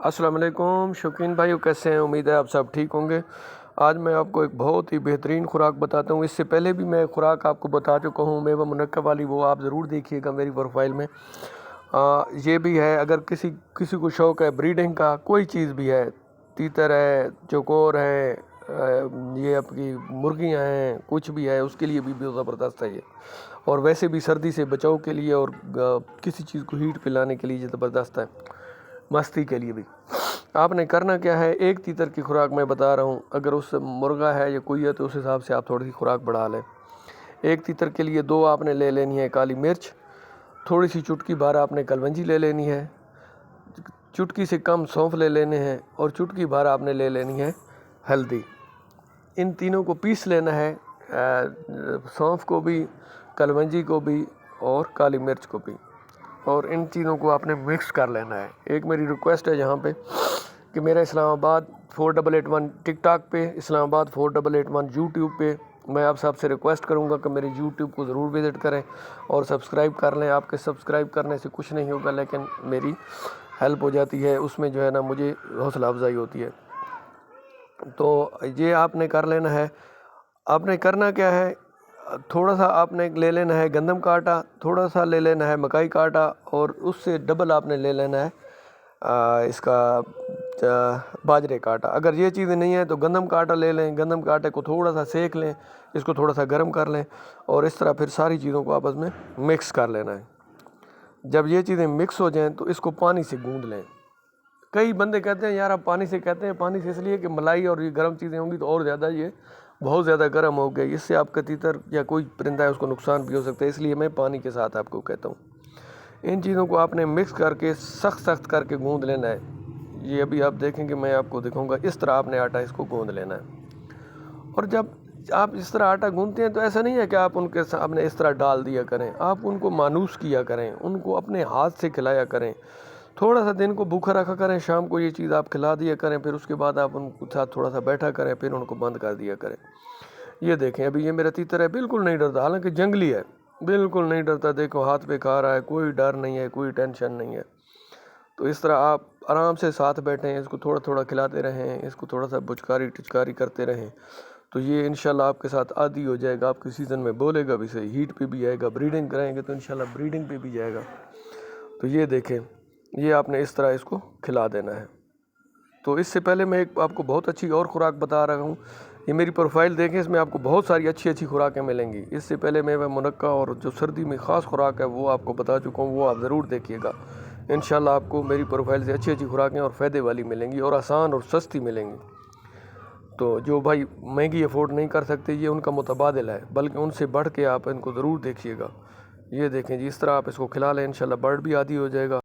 अस्सलाम वालेकुम शौकीन भाइयों, कैसे हैं? उम्मीद है आप सब ठीक होंगे। आज मैं आपको एक बहुत ही बेहतरीन खुराक बताता हूँ। इससे पहले भी मैं खुराक आपको बता चुका हूँ मेवा मुनक्कब वाली, वो आप ज़रूर देखिएगा मेरी प्रोफाइल में। ये भी है, अगर किसी को शौक़ है ब्रीडिंग का, कोई चीज़ भी है, तीतर है, चौकोर है, ये आपकी मुर्गियाँ हैं, कुछ भी है, उसके लिए भी बहुत ज़बरदस्त है ये। और वैसे भी सर्दी से बचाव के लिए और किसी चीज़ को हीट पिलाने के लिए ये ज़बरदस्त है, मस्ती के लिए भी। आपने करना क्या है, एक तीतर की खुराक मैं बता रहा हूँ, अगर उस मुर्गा है या कोई है तो उस हिसाब से आप थोड़ी सी खुराक बढ़ा लें। एक तीतर के लिए 2 आपने ले लेनी है काली मिर्च, थोड़ी सी चुटकी भर आपने कलवंजी ले लेनी है, चुटकी से कम सौंफ ले लेने हैं, और चुटकी भर आपने ले लेनी है हल्दी। इन तीनों को पीस लेना है, सौंफ को भी, कलवंजी को भी और काली मिर्च को भी, और इन चीज़ों को आपने मिक्स कर लेना है। एक मेरी रिक्वेस्ट है यहाँ पे कि मेरा इस्लामाबाद 4881 टिकटॉक पे, इस्लामाबाद 4881 यूट्यूब पे, मैं आप सबसे रिक्वेस्ट करूँगा कि मेरे यूट्यूब को ज़रूर विज़िट करें और सब्सक्राइब कर लें। आपके सब्सक्राइब करने से कुछ नहीं होगा, लेकिन मेरी हेल्प हो जाती है, उसमें जो है ना मुझे हौसला अफजाई होती है। तो ये आपने कर लेना है। आपने करना क्या है, थोड़ा सा आपने ले लेना है गंदम का आटा, थोड़ा सा ले लेना है मकाई का आटा, और उससे डबल आपने ले लेना है इसका बाजरे का आटा। अगर ये चीज़ें नहीं है तो गंदम का आटा ले लें, गंदम के आटे को थोड़ा सा सेक लें, इसको थोड़ा सा गर्म कर लें, और इस तरह फिर सारी चीज़ों को आपस में मिक्स कर लेना है। जब ये चीज़ें मिक्स हो जाएं तो इसको पानी से गूंद लें। कई बंदे कहते हैं यार आप पानी से, कहते हैं पानी से इसलिए कि मलाई और ये गर्म चीज़ें होंगी तो और ज़्यादा ये बहुत ज़्यादा गर्म हो गई, इससे आपका तीतर या कोई परिंदा है उसको नुकसान भी हो सकता है, इसलिए मैं पानी के साथ आपको कहता हूँ। इन चीज़ों को आपने मिक्स करके सख्त करके गूंद लेना है। ये अभी आप देखेंगे, मैं आपको दिखाऊंगा, इस तरह आपने आटा इसको गूंद लेना है। और जब आप इस तरह आटा गूंदते हैं तो ऐसा नहीं है कि आप उनके सामने इस तरह डाल दिया करें, आप उनको मानूस किया करें, उनको अपने हाथ से खिलाया करें। थोड़ा सा दिन को भूखा रखा करें, शाम को ये चीज़ आप खिला दिया करें, फिर उसके बाद आप उनके साथ थोड़ा सा बैठा करें, फिर उनको बंद कर दिया करें। ये देखें, अभी ये मेरा तीतर है, बिल्कुल नहीं डरता, हालांकि जंगली है, बिल्कुल नहीं डरता। देखो हाथ पे खा रहा है, कोई डर नहीं है, कोई टेंशन नहीं है। तो इस तरह आप आराम से साथ बैठें, इसको थोड़ा थोड़ा खिलाते रहें, इसको थोड़ा सा बुचकारी टिचकारी करते रहें, तो ये इंशाल्लाह आपके साथ आदी हो जाएगा। आपके सीज़न में बोलेगा भी सही, हीट पे भी आएगा, ब्रीडिंग कराएंगे तो इंशाल्लाह ब्रीडिंग पे भी जाएगा। तो ये देखें, ये आपने इस तरह इसको खिला देना है। तो इससे पहले मैं एक आपको बहुत अच्छी और ख़ुराक बता रहा हूँ, ये मेरी प्रोफाइल देखें, इसमें आपको बहुत सारी अच्छी खुराकें मिलेंगी। इससे पहले मेवा मुनक्का और जो सर्दी में ख़ास खुराक है वो आपको बता चुका हूँ, वो आप ज़रूर देखिएगा। इंशाल्लाह आपको मेरी प्रोफाइल से अच्छी खुराकें और फ़ायदे वाली मिलेंगी, और आसान और सस्ती मिलेंगी। तो जो भाई महंगी अफोर्ड नहीं कर सकते, ये उनका मुतबादिल है, बल्कि उनसे बढ़ के आप इनको ज़रूर देखिएगा। ये देखें जी, इस तरह आप इसको खिला लें, इंशाल्लाह बर्ड भी आदी हो जाएगा।